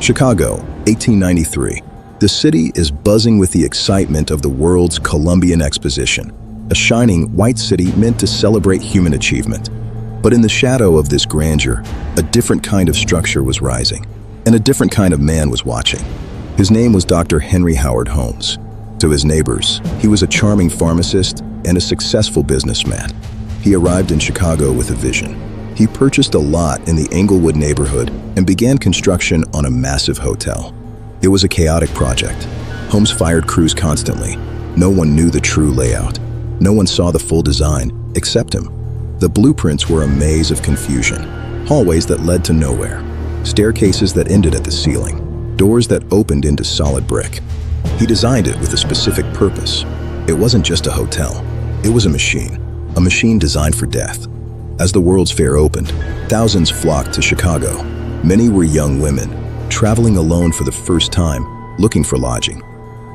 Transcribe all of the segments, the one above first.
Chicago, 1893. The city is buzzing with the excitement of the world's Columbian Exposition, a shining white city meant to celebrate human achievement. But in the shadow of this grandeur, a different kind of structure was rising, and a different kind of man was watching. His name was Dr. Henry Howard Holmes. To his neighbors, he was a charming pharmacist and a successful businessman. He arrived in Chicago with a vision. He purchased a lot in the Englewood neighborhood and began construction on a massive hotel. It was a chaotic project. Holmes fired crews constantly. No one knew the true layout. No one saw the full design except him. The blueprints were a maze of confusion. Hallways that led to nowhere. Staircases that ended at the ceiling. Doors that opened into solid brick. He designed it with a specific purpose. It wasn't just a hotel. It was a machine designed for death. As the World's Fair opened, thousands flocked to Chicago. Many were young women, traveling alone for the first time, looking for lodging.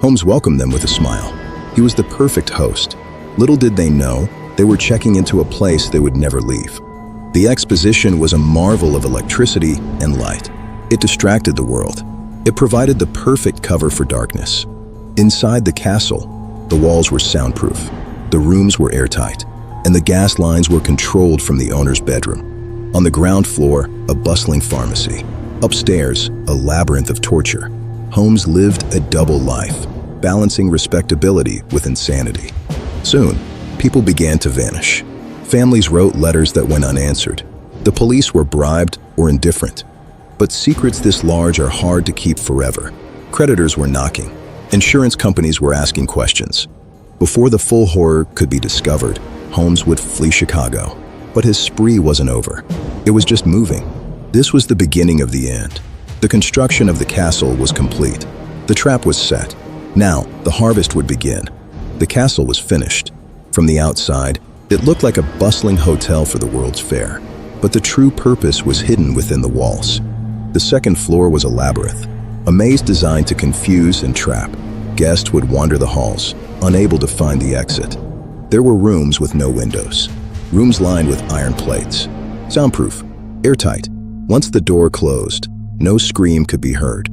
Holmes welcomed them with a smile. He was the perfect host. Little did they know, they were checking into a place they would never leave. The exposition was a marvel of electricity and light. It distracted the world. It provided the perfect cover for darkness. Inside the castle, the walls were soundproof, the rooms were airtight, and the gas lines were controlled from the owner's bedroom. On the ground floor, a bustling pharmacy. Upstairs, a labyrinth of torture. Holmes lived a double life, balancing respectability with insanity. Soon, people began to vanish. Families wrote letters that went unanswered. The police were bribed or indifferent. But secrets this large are hard to keep forever. Creditors were knocking. Insurance companies were asking questions. Before the full horror could be discovered, Holmes would flee Chicago. But his spree wasn't over. It was just moving. This was the beginning of the end. The construction of the castle was complete. The trap was set. Now, the harvest would begin. The castle was finished. From the outside, it looked like a bustling hotel for the World's Fair. But the true purpose was hidden within the walls. The second floor was a labyrinth, a maze designed to confuse and trap. Guests would wander the halls, unable to find the exit. There were rooms with no windows, rooms lined with iron plates, soundproof, airtight. Once the door closed, no scream could be heard.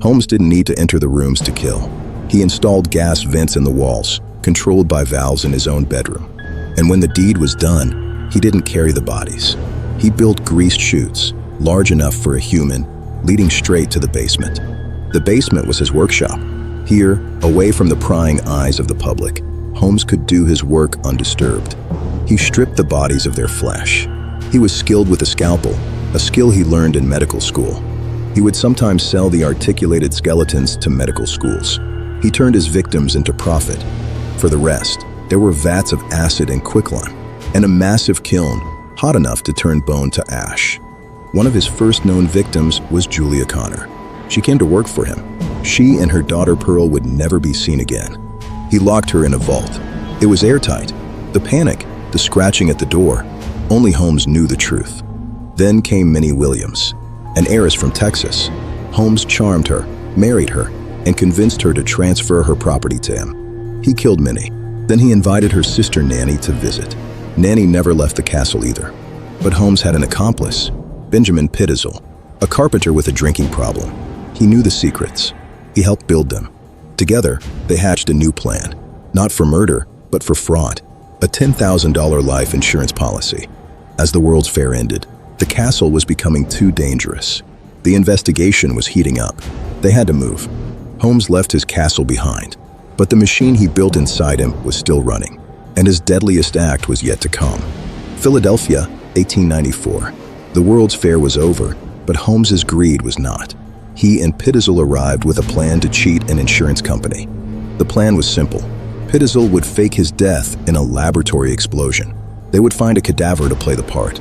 Holmes didn't need to enter the rooms to kill. He installed gas vents in the walls, controlled by valves in his own bedroom. And when the deed was done, he didn't carry the bodies. He built greased chutes, large enough for a human, leading straight to the basement. The basement was his workshop. Here, away from the prying eyes of the public, Holmes could do his work undisturbed. He stripped the bodies of their flesh. He was skilled with a scalpel, a skill he learned in medical school. He would sometimes sell the articulated skeletons to medical schools. He turned his victims into profit. For the rest, there were vats of acid and quicklime, and a massive kiln, hot enough to turn bone to ash. One of his first known victims was Julia Connor. She came to work for him. She and her daughter Pearl would never be seen again. He locked her in a vault. It was airtight. The panic, the scratching at the door, only Holmes knew the truth. Then came Minnie Williams, an heiress from Texas. Holmes charmed her, married her, and convinced her to transfer her property to him. He killed Minnie. Then he invited her sister Nanny to visit. Nanny never left the castle either. But Holmes had an accomplice, Benjamin Pittizel, a carpenter with a drinking problem. He knew the secrets. He helped build them. Together, they hatched a new plan, not for murder, but for fraud, a $10,000 life insurance policy. As the World's Fair ended, the castle was becoming too dangerous. The investigation was heating up. They had to move. Holmes left his castle behind, but the machine he built inside him was still running, and his deadliest act was yet to come. Philadelphia, 1894. The World's Fair was over, but Holmes's greed was not. He and Pittizel arrived with a plan to cheat an insurance company. The plan was simple. Pittizel would fake his death in a laboratory explosion. They would find a cadaver to play the part.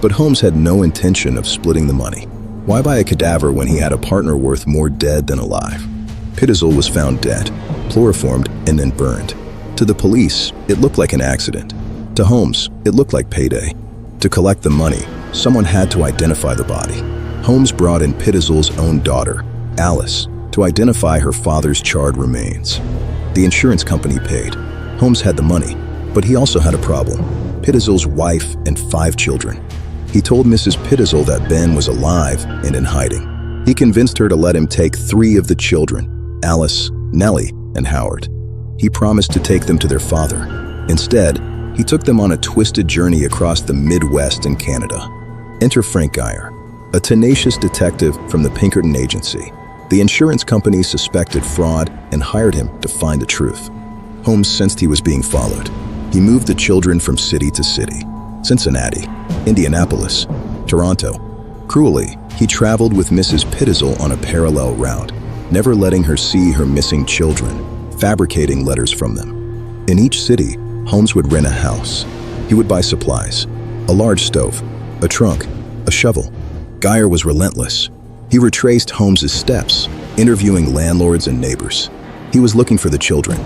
But Holmes had no intention of splitting the money. Why buy a cadaver when he had a partner worth more dead than alive? Pittizel was found dead, chloroformed, and then burned. To the police, it looked like an accident. To Holmes, it looked like payday. To collect the money, someone had to identify the body. Holmes brought in Pittizel's own daughter, Alice, to identify her father's charred remains. The insurance company paid. Holmes had the money, but he also had a problem. Pittizel's wife and 5 children. He told Mrs. Pittizel that Ben was alive and in hiding. He convinced her to let him take 3 of the children, Alice, Nellie, and Howard. He promised to take them to their father. Instead, he took them on a twisted journey across the Midwest and Canada. Enter Frank Geyer, a tenacious detective from the Pinkerton Agency. The insurance company suspected fraud and hired him to find the truth. Holmes sensed he was being followed. He moved the children from city to city: Cincinnati, Indianapolis, Toronto. Cruelly, he traveled with Mrs. Pittizel on a parallel route, never letting her see her missing children, fabricating letters from them. In each city, Holmes would rent a house. He would buy supplies: a large stove, a trunk, a shovel. Geyer was relentless. He retraced Holmes's steps, interviewing landlords and neighbors. He was looking for the children.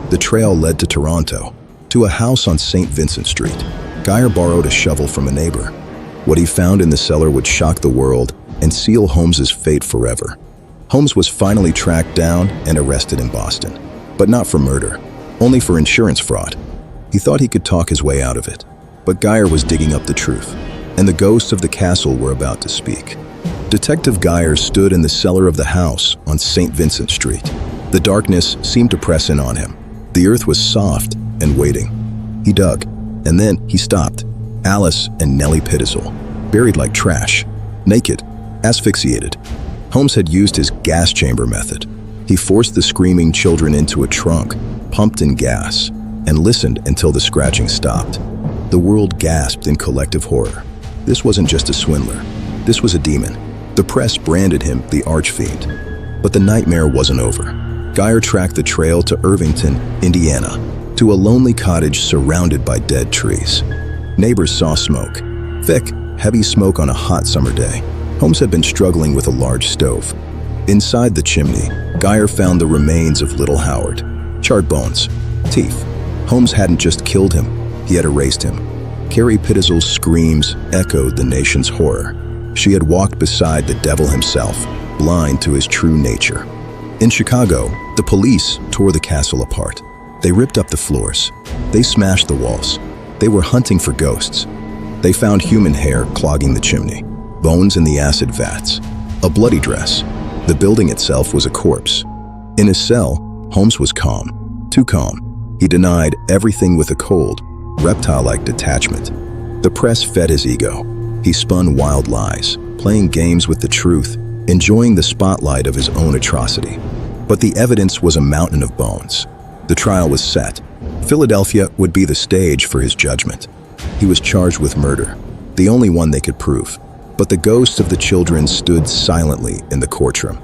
The trail led to Toronto, to a house on St. Vincent Street. Geyer borrowed a shovel from a neighbor. What he found in the cellar would shock the world and seal Holmes's fate forever. Holmes was finally tracked down and arrested in Boston, but not for murder, only for insurance fraud. He thought he could talk his way out of it, but Geyer was digging up the truth, and the ghosts of the castle were about to speak. Detective Geyer stood in the cellar of the house on St. Vincent Street. The darkness seemed to press in on him. The earth was soft and waiting. He dug, and then he stopped. Alice and Nellie Pittizel, buried like trash, naked, asphyxiated. Holmes had used his gas chamber method. He forced the screaming children into a trunk, pumped in gas, and listened until the scratching stopped. The world gasped in collective horror. This wasn't just a swindler. This was a demon. The press branded him the archfiend. But the nightmare wasn't over. Geyer tracked the trail to Irvington, Indiana, to a lonely cottage surrounded by dead trees. Neighbors saw smoke. Thick, heavy smoke on a hot summer day. Holmes had been struggling with a large stove. Inside the chimney, Geyer found the remains of little Howard. Charred bones, teeth. Holmes hadn't just killed him, he had erased him. Carrie Pittizel's screams echoed the nation's horror. She had walked beside the devil himself, blind to his true nature. In Chicago, the police tore the castle apart. They ripped up the floors. They smashed the walls. They were hunting for ghosts. They found human hair clogging the chimney, bones in the acid vats, a bloody dress. The building itself was a corpse. In his cell, Holmes was calm, too calm. He denied everything with a cold, reptile-like detachment. The press fed his ego. He spun wild lies, playing games with the truth, enjoying the spotlight of his own atrocity. But the evidence was a mountain of bones. The trial was set. Philadelphia would be the stage for his judgment. He was charged with murder, the only one they could prove. But the ghosts of the children stood silently in the courtroom.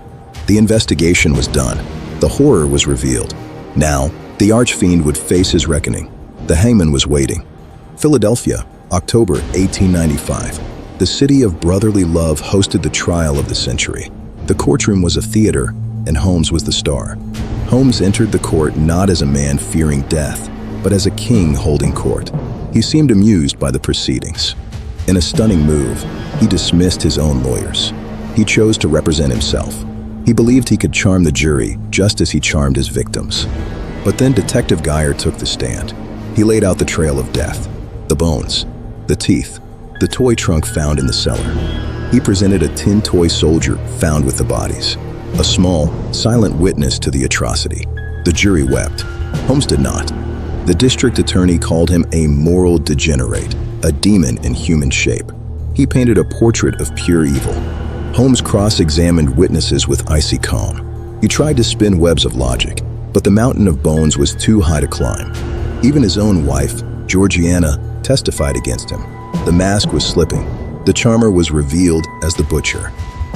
The investigation was done. The horror was revealed. Now, the archfiend would face his reckoning. The hangman was waiting. Philadelphia, October 1895. The city of brotherly love hosted the trial of the century. The courtroom was a theater, and Holmes was the star. Holmes entered the court not as a man fearing death, but as a king holding court. He seemed amused by the proceedings. In a stunning move, he dismissed his own lawyers. He chose to represent himself. He believed he could charm the jury just as he charmed his victims. But then Detective Geyer took the stand. He laid out the trail of death, the bones, the teeth, the toy trunk found in the cellar. He presented a tin toy soldier found with the bodies, a small, silent witness to the atrocity. The jury wept. Holmes did not. The district attorney called him a moral degenerate, a demon in human shape. He painted a portrait of pure evil. Holmes cross-examined witnesses with icy calm. He tried to spin webs of logic, but the mountain of bones was too high to climb. Even his own wife, Georgiana, testified against him. The mask was slipping. The charmer was revealed as the butcher.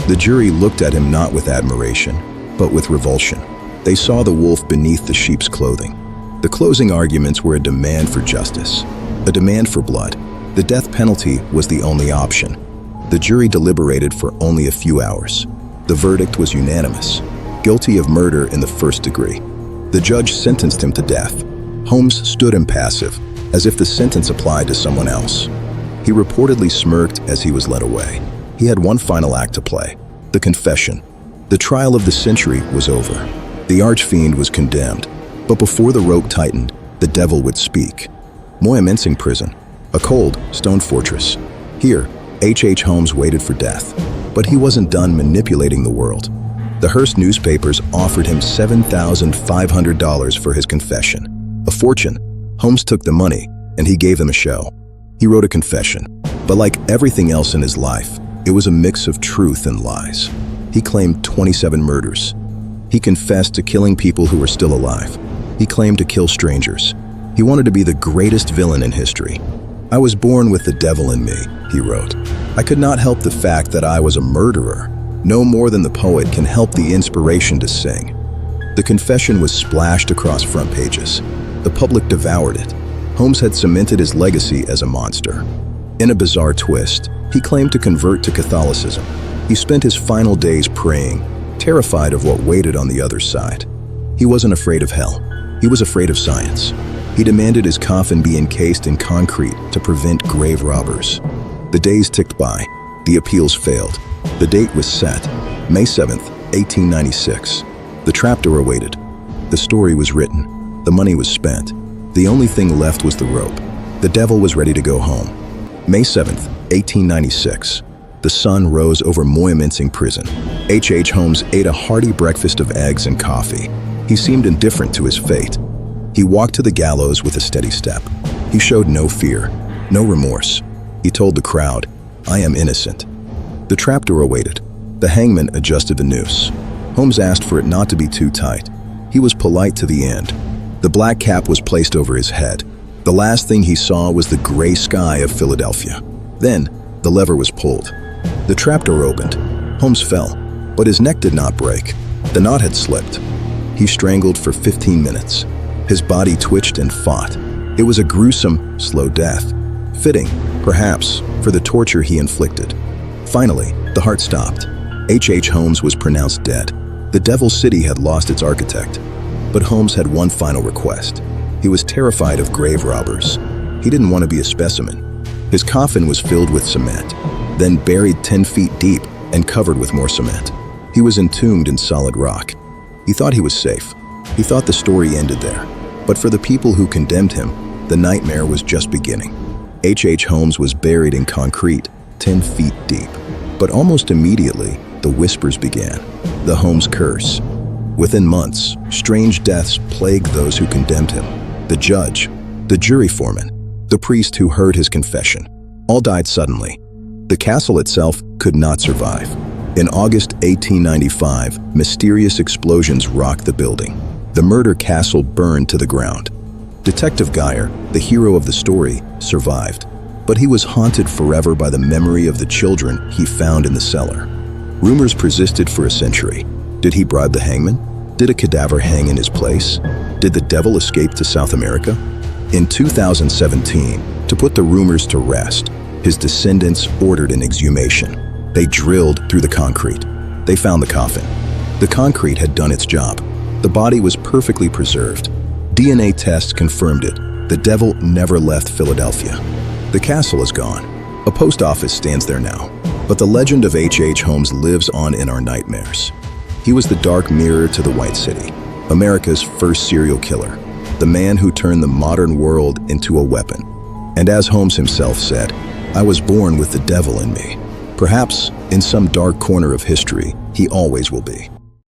The jury looked at him not with admiration, but with revulsion. They saw the wolf beneath the sheep's clothing. The closing arguments were a demand for justice, a demand for blood. The death penalty was the only option. The jury deliberated for only a few hours. The verdict was unanimous: guilty of murder in the first degree. The judge sentenced him to death. Holmes stood impassive, as if the sentence applied to someone else. He reportedly smirked as he was led away. He had one final act to play: the confession. The trial of the century was over. The archfiend was condemned. But before the rope tightened, the devil would speak. Moyamensing Prison, a cold, stone fortress. Here, H.H. Holmes waited for death. But he wasn't done manipulating the world. The Hearst newspapers offered him $7,500 for his confession. A fortune. Holmes took the money, and he gave them a show. He wrote a confession, but like everything else in his life, it was a mix of truth and lies. He claimed 27 murders. He confessed to killing people who were still alive. He claimed to kill strangers. He wanted to be the greatest villain in history. "I was born with the devil in me," he wrote. "I could not help the fact that I was a murderer, no more than the poet can help the inspiration to sing." The confession was splashed across front pages. The public devoured it. Holmes had cemented his legacy as a monster. In a bizarre twist, he claimed to convert to Catholicism. He spent his final days praying, terrified of what waited on the other side. He wasn't afraid of hell. He was afraid of science. He demanded his coffin be encased in concrete to prevent grave robbers. The days ticked by. The appeals failed. The date was set, May 7th, 1896. The trapdoor awaited. The story was written. The money was spent. The only thing left was the rope. The devil was ready to go home. May 7th, 1896. The sun rose over Moyamensing Prison. H. Holmes ate a hearty breakfast of eggs and coffee. He seemed indifferent to his fate. He walked to the gallows with a steady step. He showed no fear, no remorse. He told the crowd, "I am innocent." The trapdoor awaited. The hangman adjusted the noose. Holmes asked for it not to be too tight. He was polite to the end. The black cap was placed over his head. The last thing he saw was the gray sky of Philadelphia. Then, the lever was pulled. The trapdoor opened. Holmes fell, but his neck did not break. The knot had slipped. He strangled for 15 minutes. His body twitched and fought. It was a gruesome, slow death, fitting, perhaps, for the torture he inflicted. Finally, the heart stopped. H. Holmes was pronounced dead. The Devil City had lost its architect. But Holmes had one final request. He was terrified of grave robbers. He didn't want to be a specimen. His coffin was filled with cement, then buried 10 feet deep and covered with more cement. He was entombed in solid rock. He thought he was safe. He thought the story ended there. But for the people who condemned him, the nightmare was just beginning. H. Holmes was buried in concrete, 10 feet deep. But almost immediately, the whispers began. The Holmes curse. Within months, strange deaths plagued those who condemned him. The judge, the jury foreman, the priest who heard his confession, all died suddenly. The castle itself could not survive. In August 1895, mysterious explosions rocked the building. The murder castle burned to the ground. Detective Geyer, the hero of the story, survived, but he was haunted forever by the memory of the children he found in the cellar. Rumors persisted for a century. Did he bribe the hangman? Did a cadaver hang in his place? Did the devil escape to South America? In 2017, to put the rumors to rest, his descendants ordered an exhumation. They drilled through the concrete. They found the coffin. The concrete had done its job. The body was perfectly preserved. DNA tests confirmed it. The devil never left Philadelphia. The castle is gone. A post office stands there now. But the legend of H. Holmes lives on in our nightmares. He was the dark mirror to the White City, America's first serial killer, the man who turned the modern world into a weapon. And as Holmes himself said, "I was born with the devil in me." Perhaps, in some dark corner of history, he always will be.